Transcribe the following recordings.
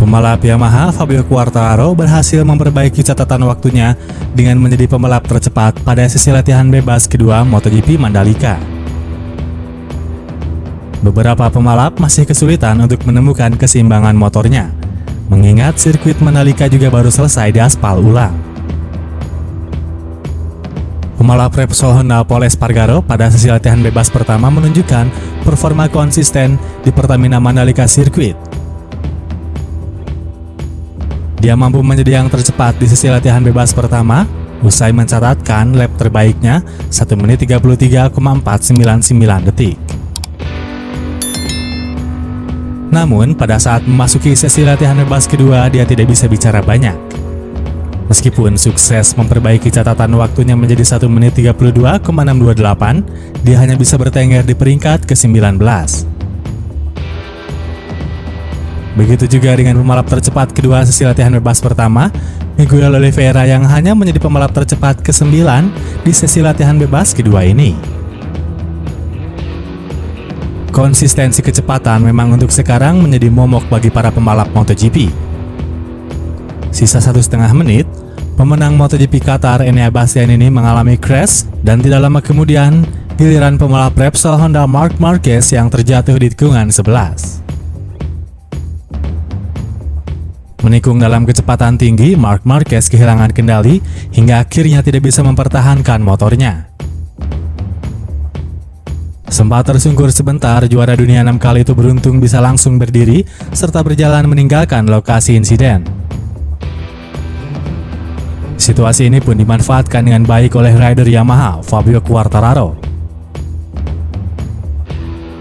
Pembalap Yamaha Fabio Quartararo berhasil memperbaiki catatan waktunya dengan menjadi pembalap tercepat pada sesi latihan bebas kedua MotoGP Mandalika. Beberapa pembalap masih kesulitan untuk menemukan keseimbangan motornya, mengingat sirkuit Mandalika juga baru selesai diaspal ulang. Pembalap Repsol Honda Pol Espargaro pada sesi latihan bebas pertama menunjukkan performa konsisten di Pertamina Mandalika Circuit. Dia mampu menjadi yang tercepat di sesi latihan bebas pertama, usai mencatatkan lap terbaiknya 1 menit 33,499 detik. Namun, pada saat memasuki sesi latihan bebas kedua, dia tidak bisa bicara banyak. Meskipun sukses memperbaiki catatan waktunya menjadi 1 menit 32,628, dia hanya bisa bertengger di peringkat ke-19. Begitu juga dengan pembalap tercepat kedua sesi latihan bebas pertama, Miguel Oliveira yang hanya menjadi pembalap tercepat ke-9 di sesi latihan bebas kedua ini. Konsistensi kecepatan memang untuk sekarang menjadi momok bagi para pembalap MotoGP. Sisa 1,5 menit, pemenang MotoGP Qatar Enea Bastian ini mengalami crash dan tidak lama kemudian giliran pembalap Repsol Honda Marc Marquez yang terjatuh di tikungan 11. Menikung dalam kecepatan tinggi, Marc Marquez kehilangan kendali hingga akhirnya tidak bisa mempertahankan motornya. Sempat tersungkur sebentar, juara dunia 6 kali itu beruntung bisa langsung berdiri serta berjalan meninggalkan lokasi insiden. Situasi ini pun dimanfaatkan dengan baik oleh rider Yamaha, Fabio Quartararo.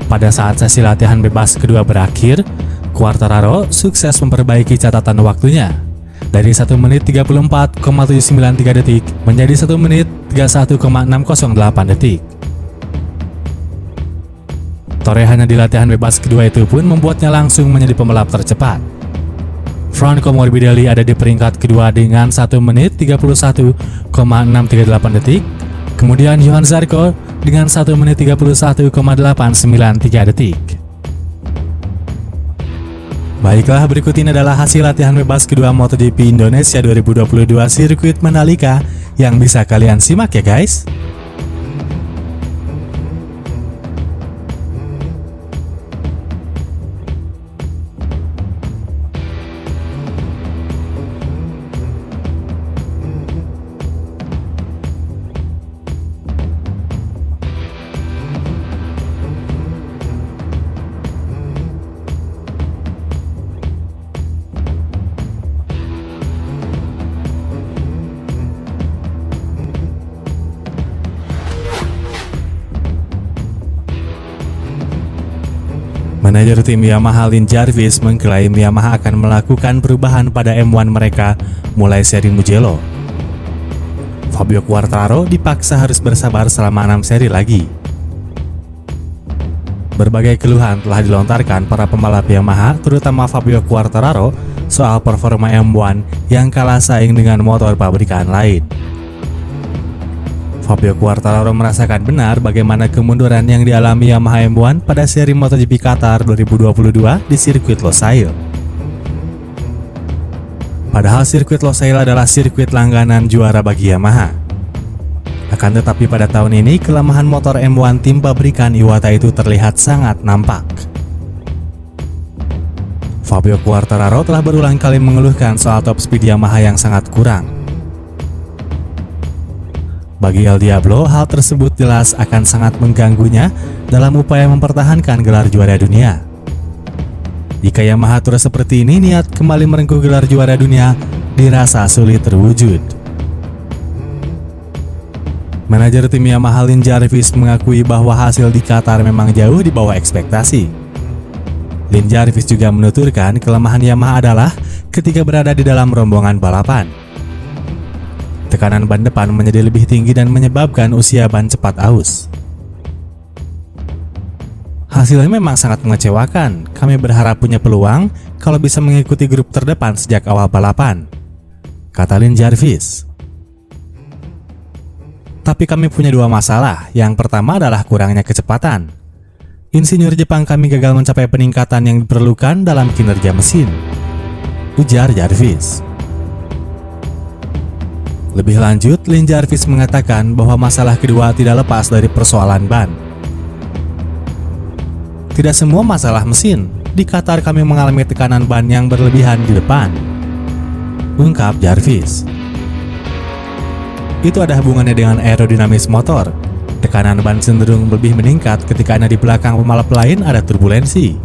Pada saat sesi latihan bebas kedua berakhir, Quartararo sukses memperbaiki catatan waktunya dari 1 menit 34,793 detik menjadi 1 menit 31,608 detik. Torehannya di latihan bebas kedua itu pun membuatnya langsung menjadi pembalap tercepat. Franco Morbidelli ada di peringkat kedua dengan 1 menit 31,638 detik, kemudian Johan Zarco dengan 1 menit 31,893 detik. Baiklah, berikut ini adalah hasil latihan bebas kedua MotoGP Indonesia 2022 sirkuit Mandalika yang bisa kalian simak ya guys. Manajer tim Yamaha Lin Jarvis mengklaim Yamaha akan melakukan perubahan pada M1 mereka mulai seri Mugello. Fabio Quartararo dipaksa harus bersabar selama 6 seri lagi. Berbagai keluhan telah dilontarkan para pembalap Yamaha, terutama Fabio Quartararo, soal performa M1 yang kalah saing dengan motor pabrikan lain. Fabio Quartararo merasakan benar bagaimana kemunduran yang dialami Yamaha M1 pada seri MotoGP Qatar 2022 di sirkuit Losail. Padahal sirkuit Losail adalah sirkuit langganan juara bagi Yamaha. Akan tetapi pada tahun ini kelemahan motor M1 tim pabrikan Iwata itu terlihat sangat nampak. Fabio Quartararo telah berulang kali mengeluhkan soal top speed Yamaha yang sangat kurang. Bagi El Diablo, hal tersebut jelas akan sangat mengganggunya dalam upaya mempertahankan gelar juara dunia. Jika Yamaha terus seperti ini, niat kembali merengkuh gelar juara dunia dirasa sulit terwujud. Manajer tim Yamaha Lin Jarvis mengakui bahwa hasil di Qatar memang jauh di bawah ekspektasi. Lin Jarvis juga menuturkan kelemahan Yamaha adalah ketika berada di dalam rombongan balapan. Tekanan ban depan menjadi lebih tinggi dan menyebabkan usia ban cepat aus. Hasilnya memang sangat mengecewakan. Kami berharap punya peluang kalau bisa mengikuti grup terdepan sejak awal balapan, kata Lin Jarvis. Tapi kami punya dua masalah. Yang pertama adalah kurangnya kecepatan. Insinyur Jepang kami gagal mencapai peningkatan yang diperlukan dalam kinerja mesin. ujar Jarvis. Lebih lanjut, Lin Jarvis mengatakan bahwa masalah kedua tidak lepas dari persoalan ban. Tidak semua masalah mesin. Di Qatar kami mengalami tekanan ban yang berlebihan di depan, ungkap Jarvis. Itu ada hubungannya dengan aerodinamis motor. Tekanan ban cenderung lebih meningkat ketika Anda di belakang pembalap lain ada turbulensi.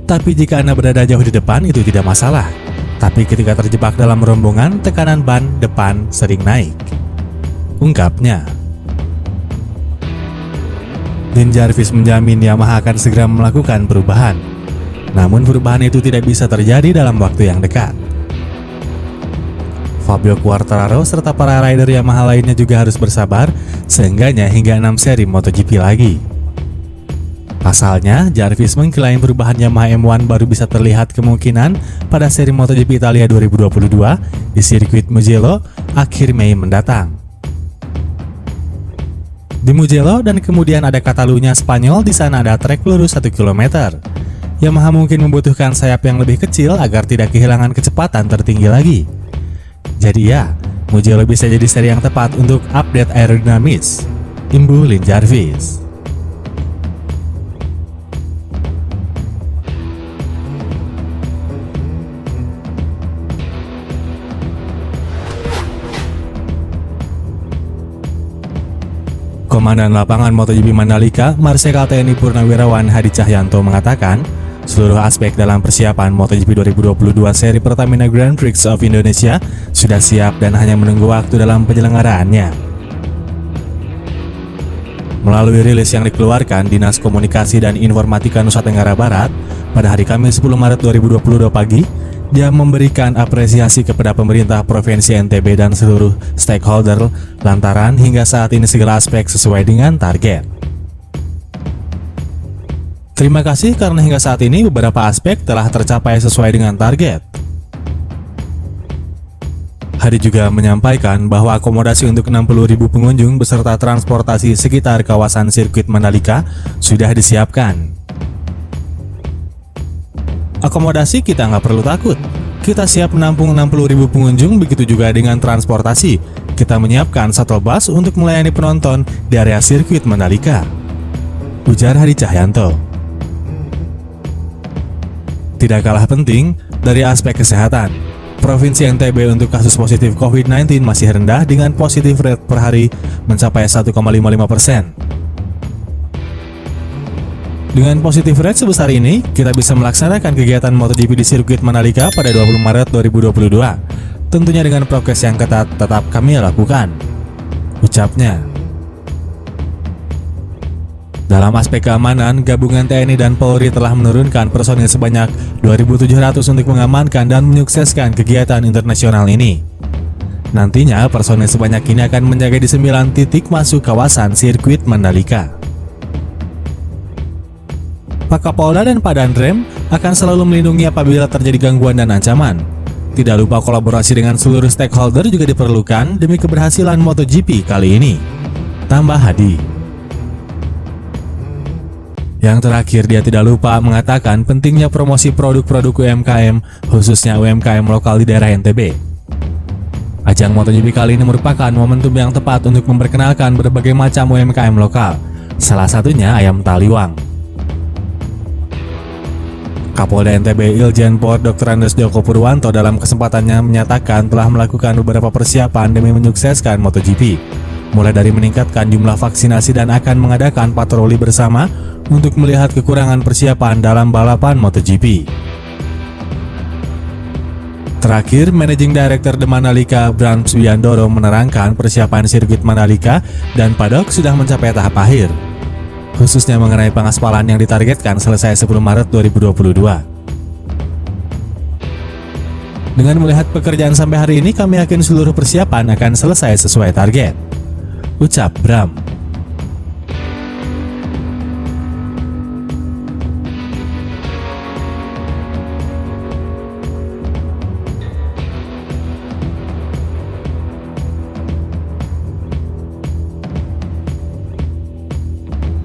Tapi jika Anda berada jauh di depan itu tidak masalah. Tapi ketika terjebak dalam rombongan, tekanan ban depan sering naik, ungkapnya. Lin Jarvis menjamin Yamaha akan segera melakukan perubahan. Namun perubahan itu tidak bisa terjadi dalam waktu yang dekat. Fabio Quartararo serta para rider Yamaha lainnya juga harus bersabar, seenggaknya hingga 6 seri MotoGP lagi. Pasalnya, Jarvis mengklaim perubahan Yamaha M1 baru bisa terlihat kemungkinan pada seri MotoGP Italia 2022 di sirkuit Mugello akhir Mei mendatang. Di Mugello dan kemudian ada Catalunya Spanyol, di sana ada trek lurus 1 km. Yamaha mungkin membutuhkan sayap yang lebih kecil agar tidak kehilangan kecepatan tertinggi lagi. Jadi ya, Mugello bisa jadi seri yang tepat untuk update aerodinamis, imbuh Lin Jarvis. Komandan Lapangan MotoGP Mandalika, Marsikal TNI Purnawirawan Hadi Cahyanto mengatakan, seluruh aspek dalam persiapan MotoGP 2022 seri Pertamina Grand Prix of Indonesia sudah siap dan hanya menunggu waktu dalam penyelenggaraannya. Melalui rilis yang dikeluarkan Dinas Komunikasi dan Informatika Nusa Tenggara Barat pada hari Kamis 10 Maret 2022 pagi, dia memberikan apresiasi kepada pemerintah Provinsi NTB dan seluruh stakeholder lantaran hingga saat ini segala aspek sesuai dengan target. Terima kasih karena hingga saat ini beberapa aspek telah tercapai sesuai dengan target. Hadi juga menyampaikan bahwa akomodasi untuk 60.000 pengunjung beserta transportasi sekitar kawasan sirkuit Mandalika sudah disiapkan. Akomodasi kita nggak perlu takut. Kita siap menampung 60.000 pengunjung, begitu juga dengan transportasi. Kita menyiapkan shuttle bus untuk melayani penonton di area sirkuit Mandalika, ujar Hadi Cahyanto. Tidak kalah penting, dari aspek kesehatan, Provinsi NTB untuk kasus positif COVID-19 masih rendah dengan positif rate per hari mencapai 1,55%. Dengan positif rate sebesar ini, kita bisa melaksanakan kegiatan MotoGP di sirkuit Mandalika pada 20 Maret 2022. Tentunya dengan prokes yang ketat tetap kami lakukan, ucapnya. Dalam aspek keamanan, gabungan TNI dan Polri telah menurunkan personil sebanyak 2.700 untuk mengamankan dan menyukseskan kegiatan internasional ini. Nantinya, personil sebanyak ini akan menjaga di 9 titik masuk kawasan sirkuit Mandalika. Pak Kapolda dan Pak Danrem akan selalu melindungi apabila terjadi gangguan dan ancaman. Tidak lupa kolaborasi dengan seluruh stakeholder juga diperlukan demi keberhasilan MotoGP kali ini, tambah Hadi. Yang terakhir, dia tidak lupa mengatakan pentingnya promosi produk-produk UMKM, khususnya UMKM lokal di daerah NTB. Ajang MotoGP kali ini merupakan momentum yang tepat untuk memperkenalkan berbagai macam UMKM lokal, salah satunya ayam taliwang. Kapolda NTB Iljen Pol Dr. Andes Joko Purwanto dalam kesempatannya menyatakan telah melakukan beberapa persiapan demi menyukseskan MotoGP, mulai dari meningkatkan jumlah vaksinasi dan akan mengadakan patroli bersama untuk melihat kekurangan persiapan dalam balapan MotoGP. Terakhir, Managing Director The Mandalika Bram Suyandoro menerangkan persiapan sirkuit Mandalika dan paddock sudah mencapai tahap akhir, khususnya mengenai pengaspalan yang ditargetkan selesai sebelum Maret 2022. Dengan melihat pekerjaan sampai hari ini, kami yakin seluruh persiapan akan selesai sesuai target, ucap Bram.